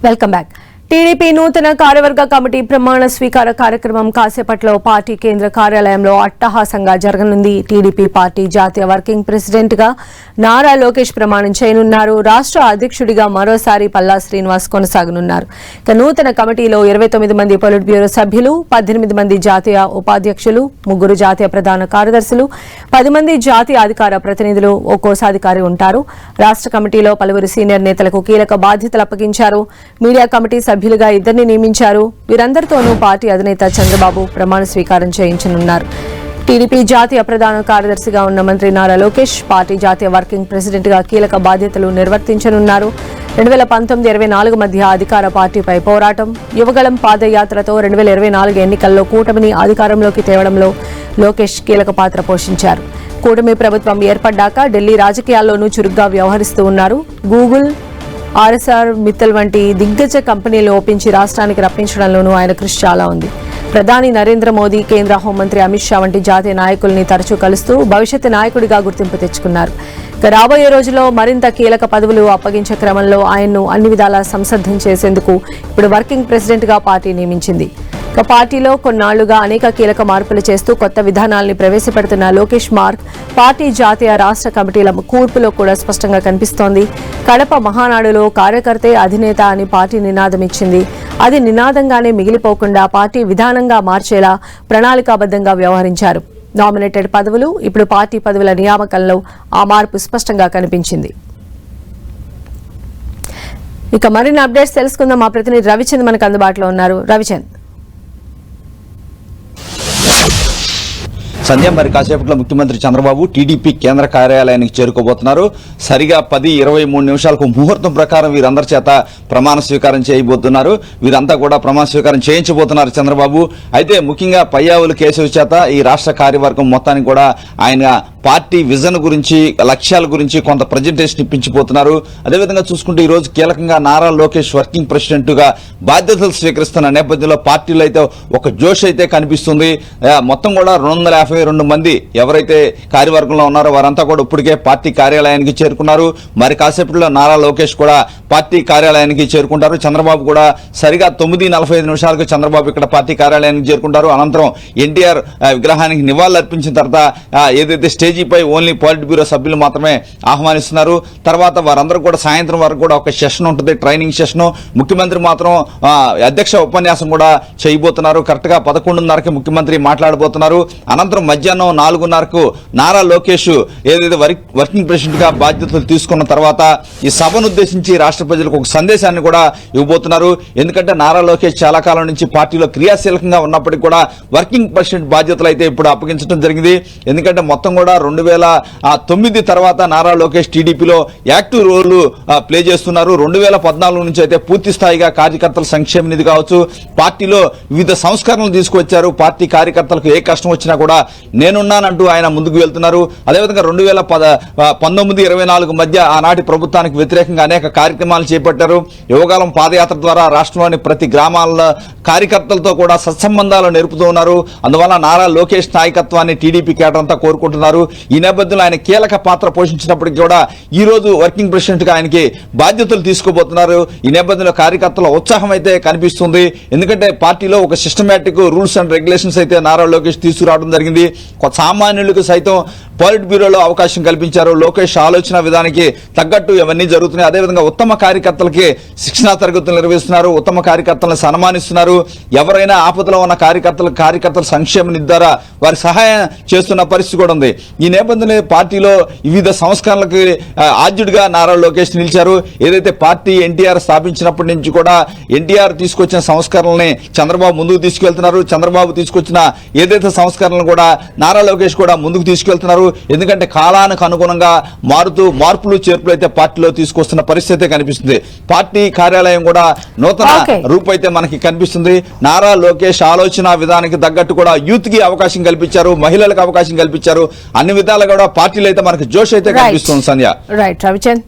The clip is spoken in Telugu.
Welcome back. టీడీపీ నూతన కార్యవర్గ కమిటీ ప్రమాణ స్వీకార కార్యక్రమం కాసేపట్లో పార్టీ కేంద్ర కార్యాలయంలో అట్టహాసంగా జరగనుంది. టీడీపీ పార్టీ జాతీయ వర్కింగ్ ప్రెసిడెంట్ గా నారా లోకేష్ ప్రమాణం చేయనున్నారు. రాష్ట్ర అధ్యక్షుడిగా మరోసారి పల్లా శ్రీనివాస్ కొనసాగనున్నారు. ఇక నూతన కమిటీలో 29 మంది పొలిట్ బ్యూరో సభ్యులు, 18 మంది జాతీయ ఉపాధ్యక్షులు, 3 జాతీయ ప్రధాన కార్యదర్శులు, 10 మంది జాతీయ అధికార ప్రతినిధులు, ఓ కోశాధికారి ఉంటారు. రాష్ట్ర కమిటీలో పలువురు సీనియర్ నేతలకు కీలక బాధ్యతలు అప్పగించారు. మీడియా కమిటీ సభ్యులుగా 2 నియమించారు. వీరందరితోనూ పార్టీ అధినేత చంద్రబాబు ప్రమాణ స్వీకారం చేయించనున్నారు. టీడీపీ జాతీయ ప్రధాన కార్యదర్శిగా ఉన్న మంత్రి నారా లోకేష్ పార్టీ జాతీయ వర్కింగ్ ప్రెసిడెంట్ గా కీలక బాధ్యతలు నిర్వర్తించనున్నారు. 2019-24 మధ్య అధికార పార్టీపై పోరాటం, యువగళం పాదయాత్రతో 2024 ఎన్నికల్లో కూటమిని అధికారంలోకి తేవడంలో లోకేష్ కీలక పాత్ర పోషించారు. కూటమి ప్రభుత్వం ఏర్పడ్డాక ఢిల్లీ రాజకీయాల్లోనూ చురుగ్గా వ్యవహరిస్తూ ఉన్నారు. గూగుల్, ఆర్ఎస్ఆర్, మిత్తల్ వంటి దిగ్గజ కంపెనీలు ఒప్పించి రాష్ట్రానికి రప్పించడంలోనూ ఆయన కృషి చాలా ఉంది. ప్రధాని నరేంద్ర మోదీ, కేంద్ర హోంమంత్రి అమిత్ షా వంటి జాతీయ నాయకుల్ని తరచూ కలుస్తూ భవిష్యత్ నాయకుడిగా గుర్తింపు తెచ్చుకున్నారు. రాబోయే రోజుల్లో మరింత కీలక పదవులు అప్పగించే క్రమంలో ఆయన్ను అన్ని విధాలా సంసిద్ధం చేసేందుకు ఇప్పుడు వర్కింగ్ ప్రెసిడెంట్ గా పార్టీ నియమించింది. ఇక పార్టీలో కొన్నాళ్లుగా అనేక కీలక మార్పులు చేస్తూ కొత్త విధానాల్ని ప్రవేశపెడుతున్న లోకేష్ మార్క్ పార్టీ జాతీయ రాష్ట్ర కమిటీల కూర్పులో కూడా స్పష్టంగా కనిపిస్తోంది. కడప మహానాడులో కార్యకర్తే అధినేత అని పార్టీ నినాదం ఇచ్చింది. అది నినాదంగానే మిగిలిపోకుండా పార్టీ విధానంగా మార్చేలా ప్రణాళికాబద్ధంగా వ్యవహరించారు. నామినేటెడ్ పదవులు ఇప్పుడు పార్టీ పదవుల నియామకంలో ఆ మార్పు స్పష్టంగా కనిపించింది. ఇక మరిన్ని అప్డేట్స్ తెలుసుకుందాం. మా ప్రతినిధి రవిచంద్ మనకు అందుబాటులో ఉన్నారు. రవిచంద్, సంధ్య, మరి కాసేపట్లో ముఖ్యమంత్రి చంద్రబాబు టీడీపీ కేంద్ర కార్యాలయానికి చేరుకోబోతున్నారు. సరిగా 10:23 నిమిషాలకు ముహూర్తం ప్రకారం వీరందరి చేత ప్రమాణ స్వీకారం చేయబోతున్నారు. వీరంతా కూడా ప్రమాణ స్వీకారం చేయించబోతున్నారు చంద్రబాబు. అయితే ముఖ్యంగా పయ్యావులు కేశవ్ చేత ఈ రాష్ట్ర కార్యవర్గం మొత్తానికి కూడా ఆయన పార్టీ విజన్ గురించి, లక్ష్యాల గురించి కొంత ప్రజెంటేషన్ ఇప్పించిపోతున్నారు. అదేవిధంగా చూసుకుంటే ఈ రోజు కీలకంగా నారా లోకేష్ వర్కింగ్ ప్రెసిడెంట్ గా బాధ్యతలు స్వీకరిస్తున్న నేపథ్యంలో పార్టీలో అయితే ఒక జోష్ అయితే కనిపిస్తుంది. మొత్తం కూడా 252 మంది ఎవరైతే కార్యవర్గంలో ఉన్నారో వారంతా కూడా ఇప్పటికే పార్టీ కార్యాలయానికి చేరుకున్నారు. మరి కాసేపట్లో నారా లోకేష్ కూడా పార్టీ కార్యాలయానికి చేరుకుంటారు. చంద్రబాబు కూడా సరిగా 9:45 నిమిషాలకు చంద్రబాబు ఇక్కడ పార్టీ కార్యాలయానికి చేరుకుంటారు. అనంతరం ఎన్టీఆర్ విగ్రహానికి నివాళులు అర్పించిన తర్వాత ఏదైతే స్టేజీపై ఓన్లీ పాలిట్ బ్యూరో సభ్యులు మాత్రమే ఆహ్వానిస్తున్నారు. తర్వాత వారందరూ కూడా సాయంత్రం వరకు కూడా ఒక సెషన్ ఉంటుంది, ట్రైనింగ్ సెషన్. ముఖ్యమంత్రి మాత్రం అధ్యక్ష ఉపన్యాసం కూడా చేయబోతున్నారు. కరెక్ట్ గా 11:30కి ముఖ్యమంత్రి మాట్లాడబోతున్నారు. అనంతరం మధ్యాహ్నం 4:30కు నారా లోకేష్ ఏదైతే వర్కింగ్ ప్రెసిడెంట్ గా బాధ్యతలు తీసుకున్న తర్వాత ఈ సభను ఉద్దేశించి రాష్ట్ర ప్రజలకు ఒక సందేశాన్ని కూడా ఇవ్వబోతున్నారు. ఎందుకంటే నారా లోకేష్ చాలా కాలం నుంచి పార్టీలో క్రియాశీలకంగా ఉన్నప్పటికీ కూడా వర్కింగ్ ప్రెసిడెంట్ బాధ్యతలు అయితే ఇప్పుడు అప్పగించడం జరిగింది. ఎందుకంటే మొత్తం కూడా 2009 తర్వాత నారా లోకేష్ టీడీపీలో యాక్టివ్ రోల్ ప్లే చేస్తున్నారు. 2014 నుంచి అయితే పూర్తి స్థాయిగా కార్యకర్తల సంక్షేమ నిధి కావచ్చు, పార్టీలో వివిధ సంస్కరణలు తీసుకొచ్చారు. పార్టీ కార్యకర్తలకు ఏ కష్టం వచ్చినా కూడా నేనున్నానంటూ ఆయన ముందుకు వెళ్తున్నారు. అదేవిధంగా 2019-24 మధ్య ఆనాటి ప్రభుత్వానికి వ్యతిరేకంగా అనేక కార్యక్రమాలు చేపట్టారు. యువకాలం పాదయాత్ర ద్వారా రాష్ట్రంలోని ప్రతి గ్రామాల కార్యకర్తలతో కూడా సత్సంబంధాలు నేర్పుతూ ఉన్నారు. అందువల్ల నారా లోకేష్ నాయకత్వాన్ని టీడీపీ కేడర్ అంతా కోరుకుంటున్నారు. ఈ నేపథ్యంలో ఆయన కీలక పాత్ర పోషించినప్పటికీ కూడా ఈ రోజు వర్కింగ్ ప్రెసిడెంట్ గా ఆయనకి బాధ్యతలు తీసుకోబోతున్నారు. ఈ నేపథ్యంలో కార్యకర్తల ఉత్సాహం అయితే కనిపిస్తుంది. ఎందుకంటే పార్టీలో ఒక సిస్టమేటిక్ రూల్స్ అండ్ రెగ్యులేషన్స్ అయితే నారా లోకేష్ తీసుకురావడం జరిగింది. సామాన్యులకు సైతం పాలిట్ బ్యూరోలో అవకాశం కల్పించారు. లోకేష్ ఆలోచన విధానానికి తగ్గట్టు ఇవన్నీ జరుగుతున్నాయి. అదేవిధంగా ఉత్తమ కార్యకర్తలకి శిక్షణా తరగతులు నిర్వహిస్తున్నారు. ఉత్తమ కార్యకర్తలను సన్మానిస్తున్నారు. ఎవరైనా ఆపదలో ఉన్న కార్యకర్తల సంక్షేమ నిధి ద్వారా వారి సహాయం చేస్తున్న పరిస్థితి కూడా ఉంది. ఈ నేపథ్యంలో పార్టీలో వివిధ సంస్కరణలకు ఆద్యుడిగా నారా లోకేష్ నిలిచారు. ఏదైతే పార్టీ ఎన్టీఆర్ స్థాపించినప్పటి నుంచి కూడా ఎన్టీఆర్ తీసుకొచ్చిన సంస్కరణల్ని చంద్రబాబు ముందుకు తీసుకెళ్తున్నారు. చంద్రబాబు తీసుకొచ్చిన ఏదైతే సంస్కరణలు కూడా నారా లోకేష్ కూడా ముందుకు తీసుకెళ్తున్నారు. ఎందుకంటే కాలానికి అనుగుణంగా మార్పులు చేర్పులు అయితే పార్టీలో తీసుకొస్తున్న పరిస్థితి కనిపిస్తుంది. పార్టీ కార్యాలయం కూడా నూతన రూపు అయితే మనకి కనిపిస్తుంది. నారా లోకేష్ ఆలోచన విధానానికి తగ్గట్టు కూడా యూత్ కి అవకాశం కల్పించారు, మహిళలకు అవకాశం కల్పించారు. అన్ని విధాలుగా కూడా పార్టీలో అయితే మనకి జోష్ అయితే కనిపిస్తుంది. సంధ్య, రైట్ రవిచంద్.